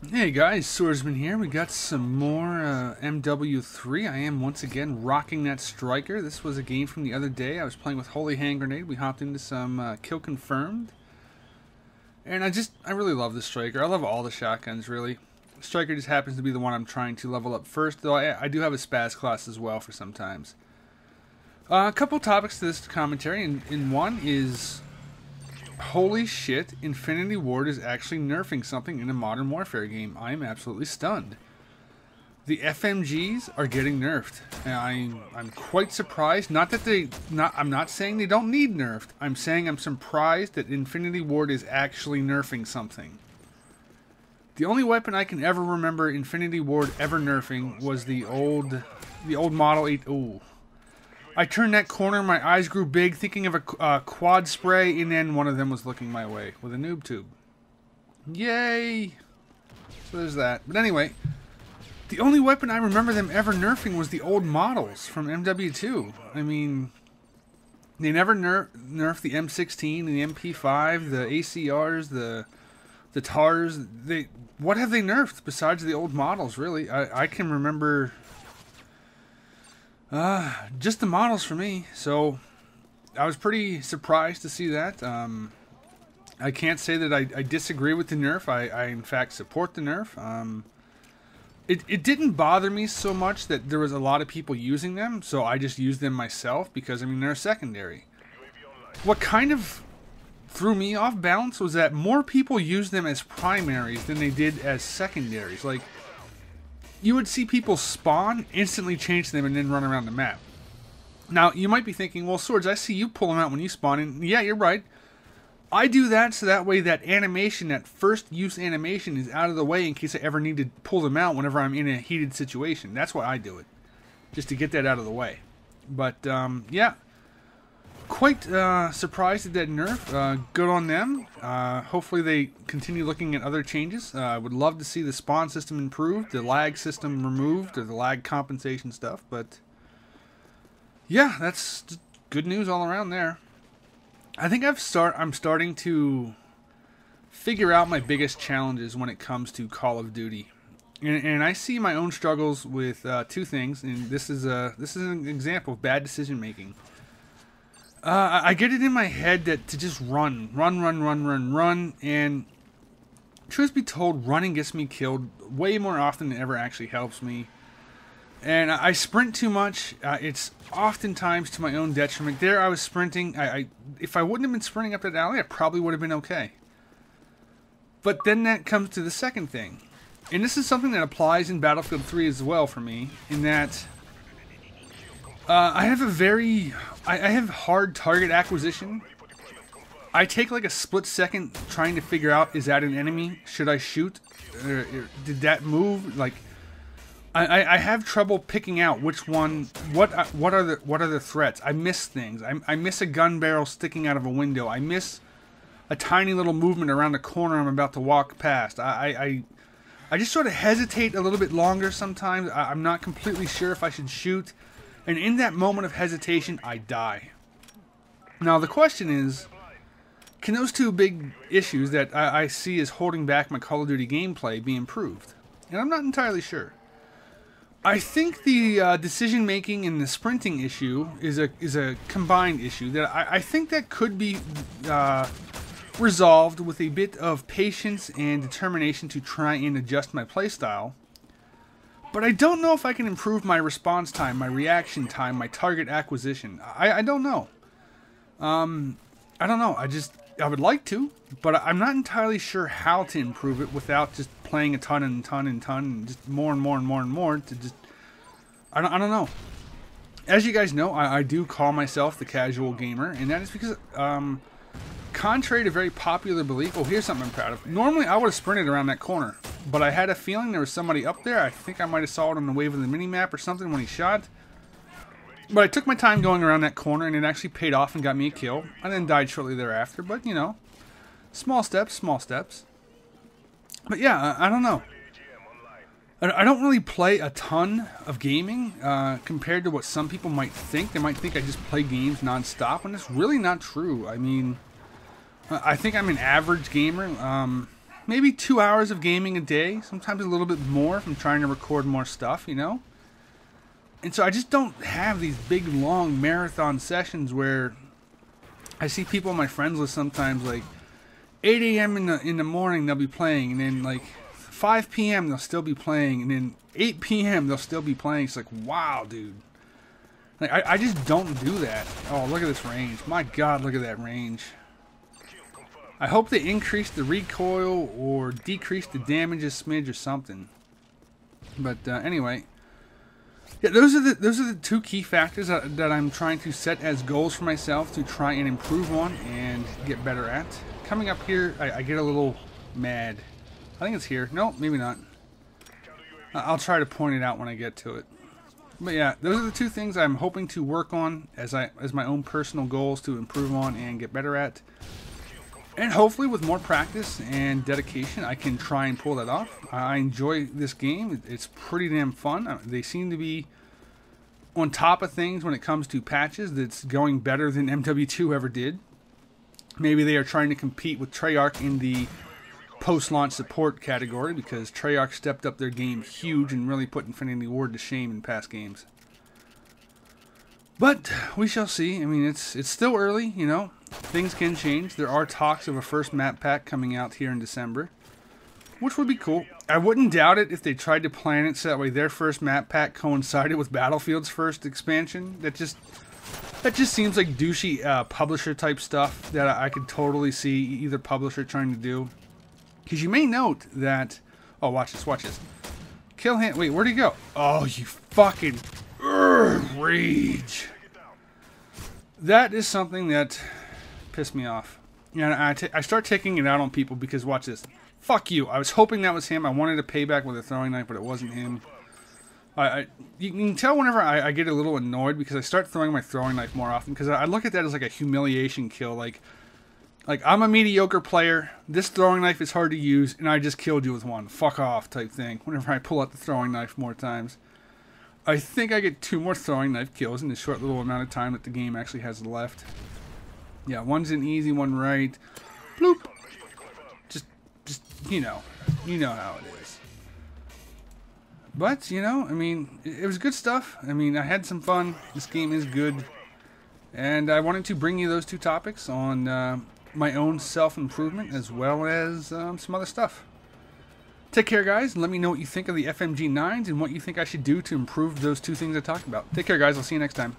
Hey guys, Swordsman here. We got some more MW3. I am once again rocking that striker. This was a game from the other day. I was playing with Holy Hand Grenade. We hopped into some kill confirmed. And I really love the striker. I love all the shotguns, really. Striker just happens to be the one I'm trying to level up first, though I do have a spaz class as well for sometimes. A couple topics to this commentary, and one is... holy shit, Infinity Ward is actually nerfing something in a Modern Warfare game. I am absolutely stunned. The FMGs are getting nerfed. And I'm quite surprised. I'm not saying they don't need nerfed. I'm saying I'm surprised that Infinity Ward is actually nerfing something. The only weapon I can ever remember Infinity Ward ever nerfing was the old Model 8. Ooh. I turned that corner, my eyes grew big, thinking of a quad spray, and then one of them was looking my way with a noob tube. Yay! So there's that. But anyway, the only weapon I remember them ever nerfing was the old models from MW2. I mean, they never nerfed the M16, the MP5, the ACRs, the TARs. What have they nerfed besides the old models, really? I can remember... just the models for me, so I was pretty surprised to see that. I can't say that I disagree with the nerf. I in fact support the nerf. It didn't bother me so much that there was a lot of people using them, so I just used them myself because, I mean, they're secondary. What kind of threw me off balance was that more people used them as primaries than they did as secondaries. Like, you would see people spawn, instantly change them, and then run around the map. Now, you might be thinking, well, Swords, I see you pull them out when you spawn, and yeah, you're right. I do that so that way that animation, that first use animation, is out of the way in case I ever need to pull them out whenever I'm in a heated situation. That's why I do it, just to get that out of the way. But, yeah, quite surprised at that nerf. Good on them. Hopefully they continue looking at other changes. I would love to see the spawn system improved, the lag system removed, or the lag compensation stuff. But yeah, that's good news all around there. I think I'm starting to figure out my biggest challenges when it comes to Call of Duty. And I see my own struggles with two things, and this is an example of bad decision making. I get it in my head that to just run, and truth be told, running gets me killed way more often than ever actually helps me. And I sprint too much. It's oftentimes to my own detriment. There I was sprinting. If I wouldn't have been sprinting up that alley, I probably would have been okay. But then that comes to the second thing. And this is something that applies in Battlefield 3 as well for me, in that... I have hard target acquisition. I take like a split second trying to figure out, is that an enemy? Should I shoot? Did that move? Like, I have trouble picking out which one. What are the threats? I miss things. I miss a gun barrel sticking out of a window. I miss a tiny little movement around the corner I'm about to walk past. I just sort of hesitate a little bit longer sometimes. I'm not completely sure if I should shoot. And in that moment of hesitation, I die. Now, the question is, can those two big issues that I see as holding back my Call of Duty gameplay be improved? And I'm not entirely sure. I think the decision-making and the sprinting issue is a combined issue that I think that could be resolved with a bit of patience and determination to try and adjust my playstyle. But I don't know if I can improve my response time, my reaction time, my target acquisition. I don't know. I don't know. I would like to, but I'm not entirely sure how to improve it without just playing a ton and just more and more to just... I don't know. As you guys know, I do call myself the casual gamer, and that is because, contrary to very popular belief... Oh, here's something I'm proud of. Normally, I would have sprinted around that corner, but I had a feeling there was somebody up there. I think I might have saw it on the wave of the minimap or something when he shot. But I took my time going around that corner, and it actually paid off and got me a kill. I then died shortly thereafter, but, you know, small steps, small steps. But yeah, I don't know. I don't really play a ton of gaming compared to what some people might think. They might think I just play games non-stop, and it's really not true. I mean, I think I'm an average gamer. maybe 2 hours of gaming a day, sometimes a little bit more if I'm trying to record more stuff, you know? And so I just don't have these big, long marathon sessions where I see people on my friends list sometimes, like, 8 a.m. in the morning they'll be playing, and then, like, 5 p.m. they'll still be playing, and then 8 p.m. they'll still be playing. It's like, wow, dude. Like, I just don't do that. Oh, look at this range. My God, look at that range. I hope they increase the recoil or decrease the damage a smidge or something. But anyway, yeah, those are the two key factors that I'm trying to set as goals for myself to try and improve on and get better at. Coming up here, I get a little mad. I think it's here. No, maybe not. I'll try to point it out when I get to it. But yeah, those are the two things I'm hoping to work on as my own personal goals to improve on and get better at. And hopefully with more practice and dedication, I can try and pull that off. I enjoy this game. It's pretty damn fun. They seem to be on top of things when it comes to patches. That's going better than MW2 ever did. Maybe they are trying to compete with Treyarch in the post-launch support category, because Treyarch stepped up their game huge and really put Infinity Ward to shame in past games. But we shall see. I mean, it's still early, you know. Things can change. There are talks of a first map pack coming out here in December, which would be cool. I wouldn't doubt it if they tried to plan it so that way their first map pack coincided with Battlefield's first expansion. That just seems like douchey publisher type stuff that I could totally see either publisher trying to do. Because you may note that... Oh, watch this, watch this. Kill him. Wait, where'd he go? Oh, you fucking... rage. That is something that pissed me off. And I start taking it out on people because, watch this. Fuck you. I was hoping that was him. I wanted to pay back with a throwing knife, but it wasn't him. You can tell whenever I get a little annoyed because I start throwing my throwing knife more often, because I look at that as like a humiliation kill. Like I'm a mediocre player, this throwing knife is hard to use, and I just killed you with one. Fuck off type thing. Whenever I pull out the throwing knife more times. I think I get 2 more throwing knife kills in the short little amount of time that the game actually has left. Yeah, one's an easy, one right. Bloop. Just you know how it is. But, you know, I mean, it was good stuff. I mean, I had some fun. This game is good. And I wanted to bring you those 2 topics on my own self-improvement as well as some other stuff. Take care, guys, and let me know what you think of the FMG9's and what you think I should do to improve those 2 things I talked about. Take care, guys. I'll see you next time.